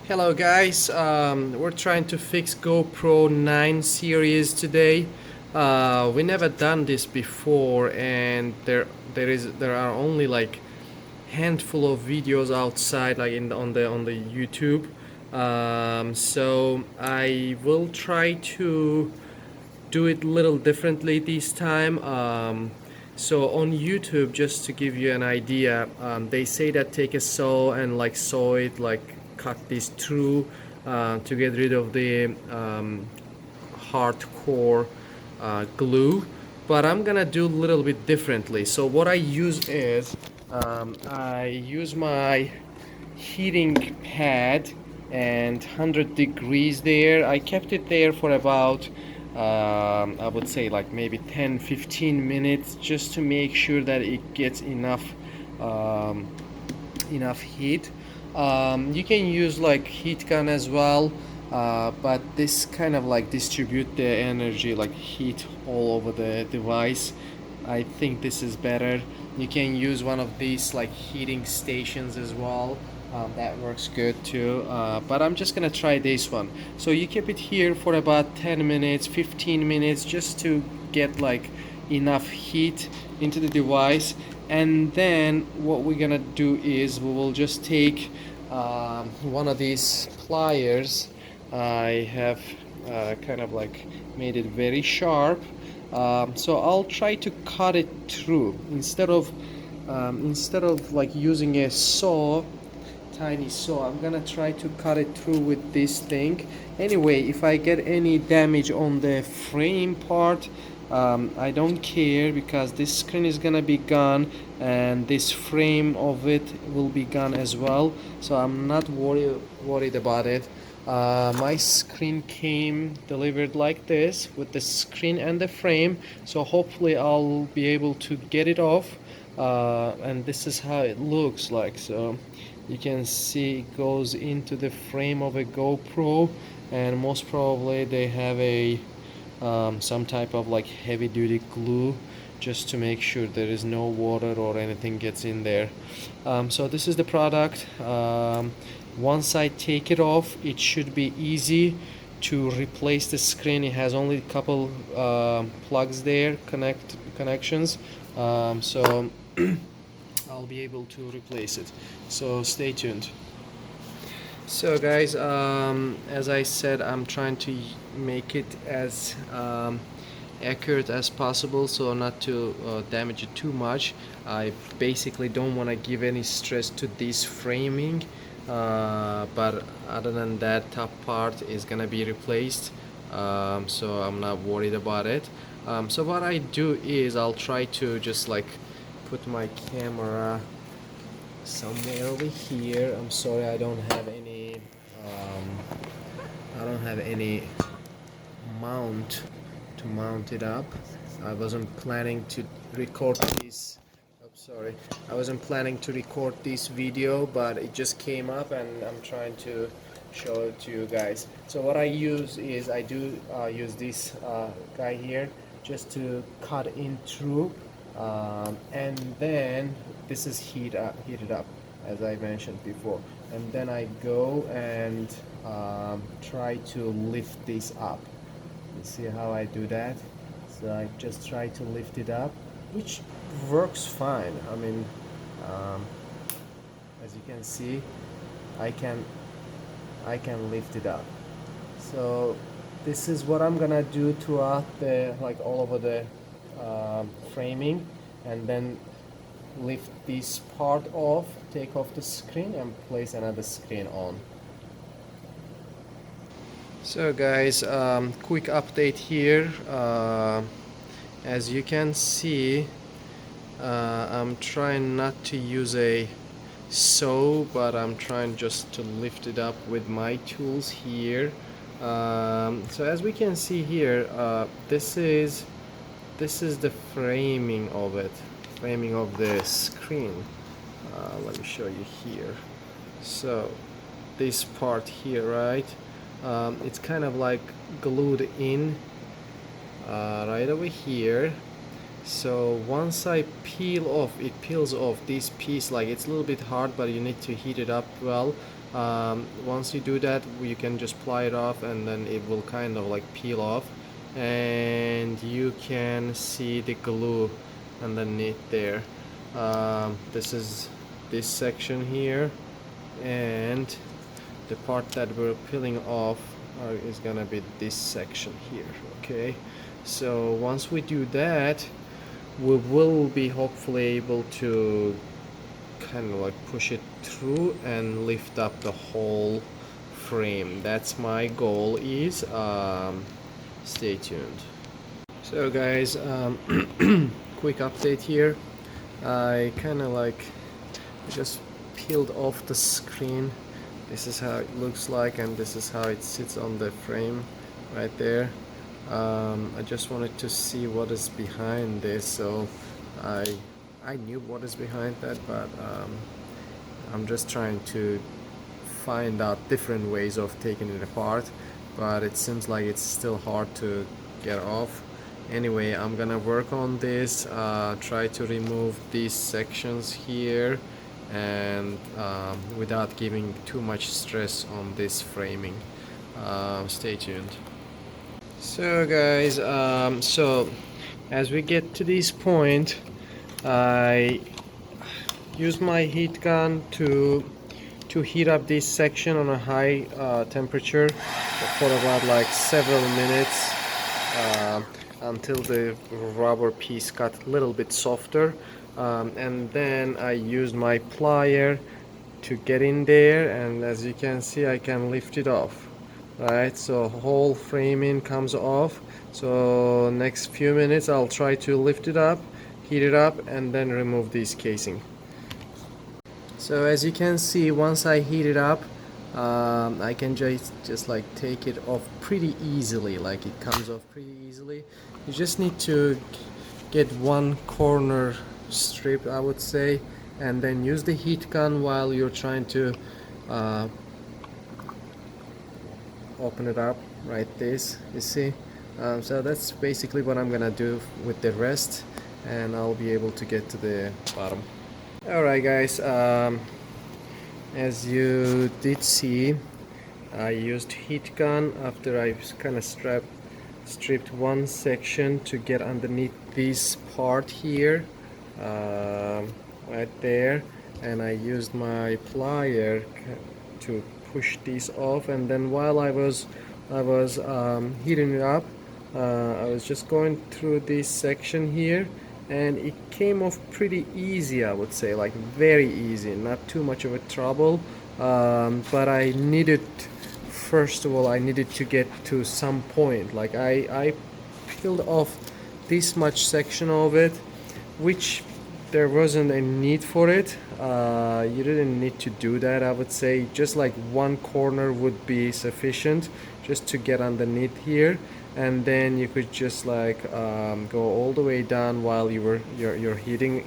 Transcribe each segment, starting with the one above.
Hello guys, we're trying to fix GoPro 9 series today. We never done this before, and there are only like handful of videos outside, like on the YouTube. So I will try to do it a little differently this time. So on YouTube, just to give you an idea, they say that take a saw and like saw it, like cut this through to get rid of the hardcore glue. But I'm gonna do a little bit differently. So what I use is I use my heating pad and 100 degrees there. I kept it there for about I would say like maybe 10-15 minutes, just to make sure that it gets um, enough heat. You can use like heat gun as well, but this kind of like distribute the energy, like heat all over the device. I think this is better. You can use one of these like heating stations as well. That works good too. But I'm just gonna try this one. So you keep it here for about 10 minutes, 15 minutes, just to get like enough heat into the device. And then what we're gonna do is we will just take one of these pliers. I have kind of like made it very sharp, so I'll try to cut it through instead of like using a saw, tiny saw. I'm gonna try to cut it through with this thing. Anyway, if I get any damage on the frame part, I don't care, because this screen is gonna be gone and this frame of it will be gone as well, so I'm not worried about it. My screen came delivered like this with the screen and the frame, so hopefully I'll be able to get it off. And this is how it looks like. So you can see it goes into the frame of a GoPro, and most probably they have a some type of like heavy duty glue, just to make sure there is no water or anything gets in there. So this is the product. Once I take it off, it should be easy to replace the screen. It has only a couple plugs there, connections. So I'll be able to replace it. So stay tuned. So guys, as I said, I'm trying to make it as accurate as possible, so not to damage it too much. I basically don't want to give any stress to this framing, but other than that, top part is gonna be replaced, so I'm not worried about it. So what I do is I'll try to just like put my camera somewhere over here. I'm sorry, I don't have any mount to mount it up. I wasn't planning to record this. I'm sorry. I wasn't planning to record this video, but it just came up and I'm trying to show it to you guys. So what I use is I do use this guy here, just to cut in through, and then this is heated up, as I mentioned before, and then I go and try to lift this up. You see how I do that? So I just try to lift it up, which works fine. I mean, um, as you can see, I can I can lift it up. So this is what I'm gonna do throughout the, like all over the framing, and then lift this part off, take off the screen and place another screen on. So guys, quick update here. As you can see, I'm trying not to use a saw, but I'm trying just to lift it up with my tools here. So as we can see here, this is the framing of it, framing of the screen. Let me show you here. So this part here, right? It's kind of like glued in right over here. So once I peel off, it peels off this piece. Like, it's a little bit hard, but you need to heat it up well. Once you do that, you can just ply it off, and then it will kind of like peel off, and you can see the glue underneath there. This is this section here, and the part that we're peeling off is gonna be this section here. Okay, so once we do that, we will be hopefully able to kind of like push it through and lift up the whole frame. That's my goal. Is stay tuned. So guys, quick update here. I kind of like just peeled off the screen. This is how it looks like, and this is how it sits on the frame right there. I just wanted to see what is behind this, so I I knew what is behind that, but I'm just trying to find out different ways of taking it apart, but it seems like it's still hard to get off. Anyway, I'm gonna work on this, try to remove these sections here, and without giving too much stress on this framing. Stay tuned. So guys, so as we get to this point, I use my heat gun to heat up this section on a high temperature for about like several minutes, until the rubber piece got a little bit softer, and then I used my plier to get in there, and as you can see, I can lift it off. Right, so whole framing comes off. So next few minutes I'll try to lift it up, heat it up, and then remove this casing. So as you can see, once I heat it up, I can just like take it off pretty easily. Like it comes off pretty easily. You just need to get one corner strip, I would say, and then use the heat gun while you're trying to open it up. Right, this, you see. So that's basically what I'm gonna do with the rest, and I'll be able to get to the bottom. Alright guys, as you did see, I used heat gun after I kind of stripped one section to get underneath this part here, right there, and I used my plier to push this off, and then while I was heating it up, I was just going through this section here, and it came off pretty easy, I would say, like very easy, not too much of a trouble. But I needed, first of all, I needed to get to some point. Like I peeled off this much section of it, which there wasn't a need for it. You didn't need to do that, I would say. Just like one corner would be sufficient just to get underneath here, and then you could just like go all the way down while you're heating,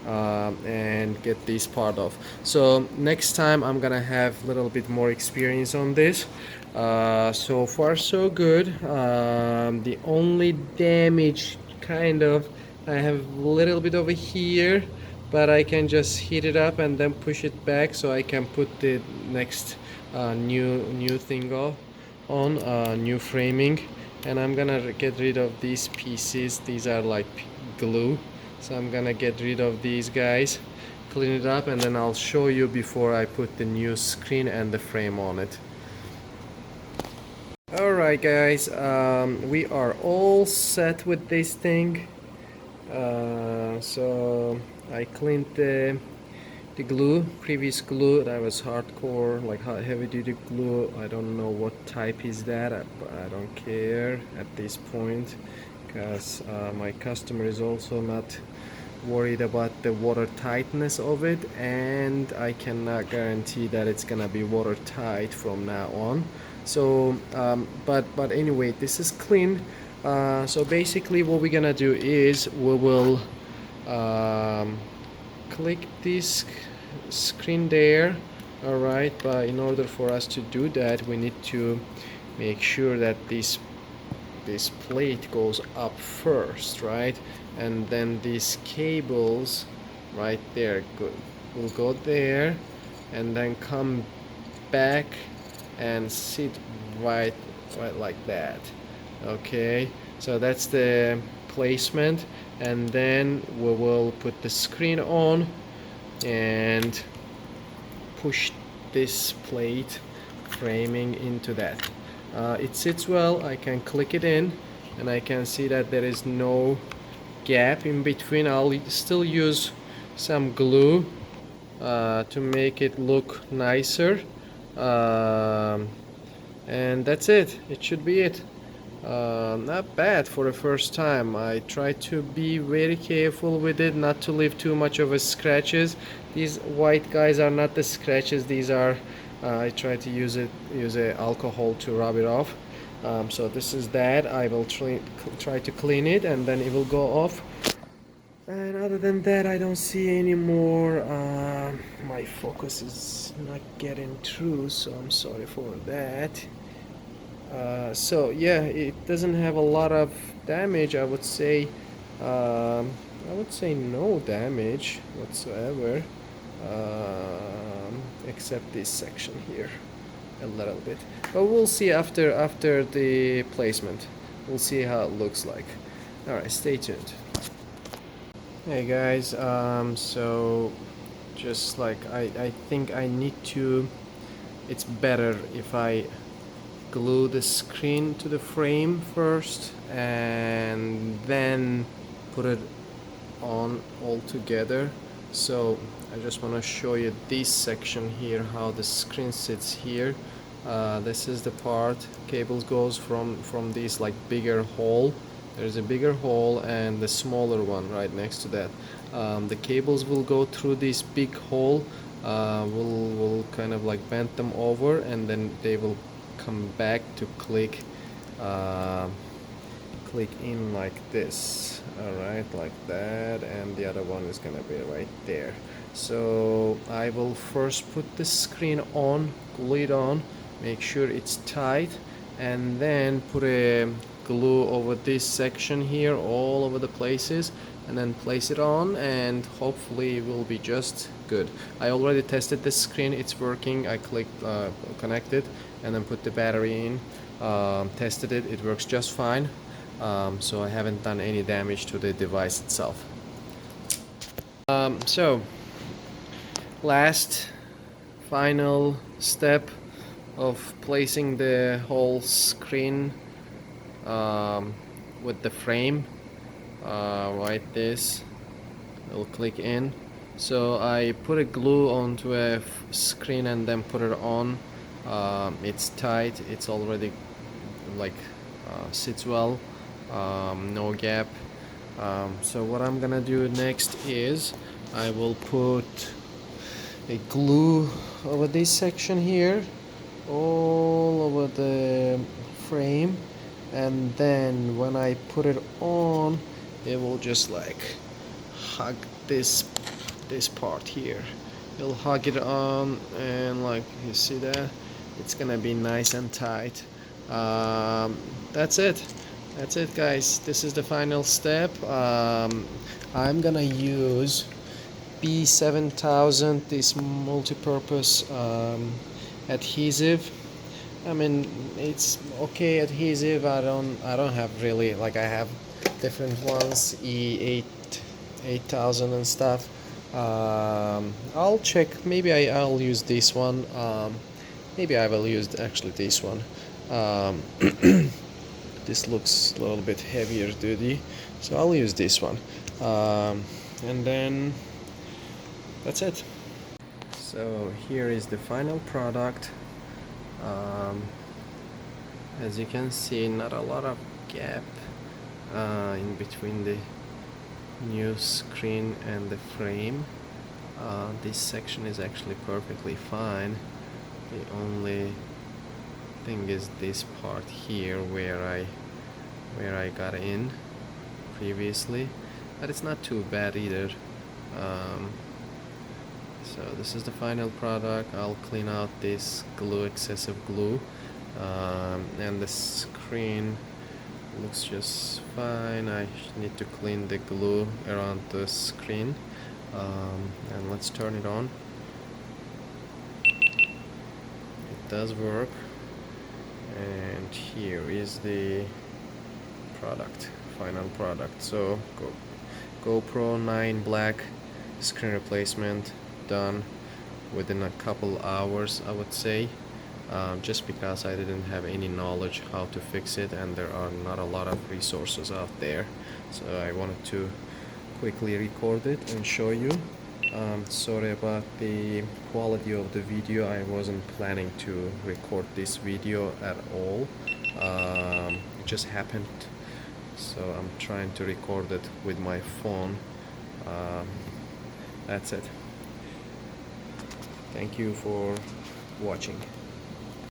and get this part off. So next time I'm gonna have a little bit more experience on this. So far so good. The only damage kind of I have a little bit over here, but I can just heat it up and then push it back so I can put the next new thing on new framing. And I'm gonna get rid of these pieces. These are like glue, so I'm gonna get rid of these guys, clean it up, and then I'll show you before I put the new screen and the frame on it. Alright guys, we are all set with this thing. So I cleaned the glue, previous glue. That was hardcore, like heavy duty glue. I don't know what type is that, I don't care at this point, because my customer is also not worried about the water tightness of it, and I cannot guarantee that it's gonna be watertight from now on. So but anyway, this is clean. So basically what we're gonna do is we will click this screen there. Alright, but in order for us to do that, we need to make sure that this plate goes up first, right? And then these cables right there will go there, and then come back and sit right like that. Okay, so that's the placement, and then we will put the screen on and push this plate framing into that. It sits well. I can click it in and I can see that there is no gap in between. I'll still use some glue to make it look nicer, and that's it. It should be it. Not bad for the first time. I try to be very careful with it, not to leave too much of a scratches. These white guys are not the scratches. These are I try to use a alcohol to rub it off. So this is that. I will try to clean it and then it will go off. And other than that, I don't see any more. My focus is not getting through, so I'm sorry for that. So yeah, it doesn't have a lot of damage. I would say no damage whatsoever, except this section here a little bit. But we'll see after the placement. We'll see how it looks like. All right, stay tuned. Hey guys, so just like I think I need to. It's better if I glue the screen to the frame first and then put it on all together. So I just want to show you this section here, how the screen sits here. This is the part cables goes from this like bigger hole. There's a bigger hole and the smaller one right next to that. The cables will go through this big hole. We'll kind of like bend them over and then they will come back to click in like this. All right, like that, and the other one is gonna be right there. So I will first put the screen on, glue it on, make sure it's tight, and then put a glue over this section here all over the places, and then place it on, and hopefully it will be just good. I already tested the screen, it's working. I clicked connected and then put the battery in, tested it, it works just fine. So I haven't done any damage to the device itself. So last final step of placing the whole screen with the frame, right, this will click in. So I put a glue onto a screen and then put it on. It's tight, it's already like sits well, no gap. So what I'm gonna do next is I will put a glue over this section here all over the frame, and then when I put it on it will just like hug this part here. It'll hug it on, and like you see that it's gonna be nice and tight. That's it guys, this is the final step. I'm gonna use B7000, this multi-purpose adhesive. I mean, it's okay adhesive. I don't have really, like, I have different ones, E8000 and stuff. I'll check, maybe I'll use this one. Maybe I will use actually this one. This looks a little bit heavier duty, so I'll use this one. And then that's it. So here is the final product. As you can see, not a lot of gap in between the new screen and the frame. This section is actually perfectly fine. The only thing is this part here where I got in previously, but it's not too bad either. So this is the final product. I'll clean out this glue, excessive glue, and the screen looks just fine. I need to clean the glue around the screen, and let's turn it on. does work. And here is the product, final product. So GoPro 9 Black screen replacement done within a couple hours, I would say. Just because I didn't have any knowledge how to fix it, and there are not a lot of resources out there, so I wanted to quickly record it and show you. Sorry about the quality of the video. I wasn't planning to record this video at all. It just happened, so I'm trying to record it with my phone. That's it. Thank you for watching.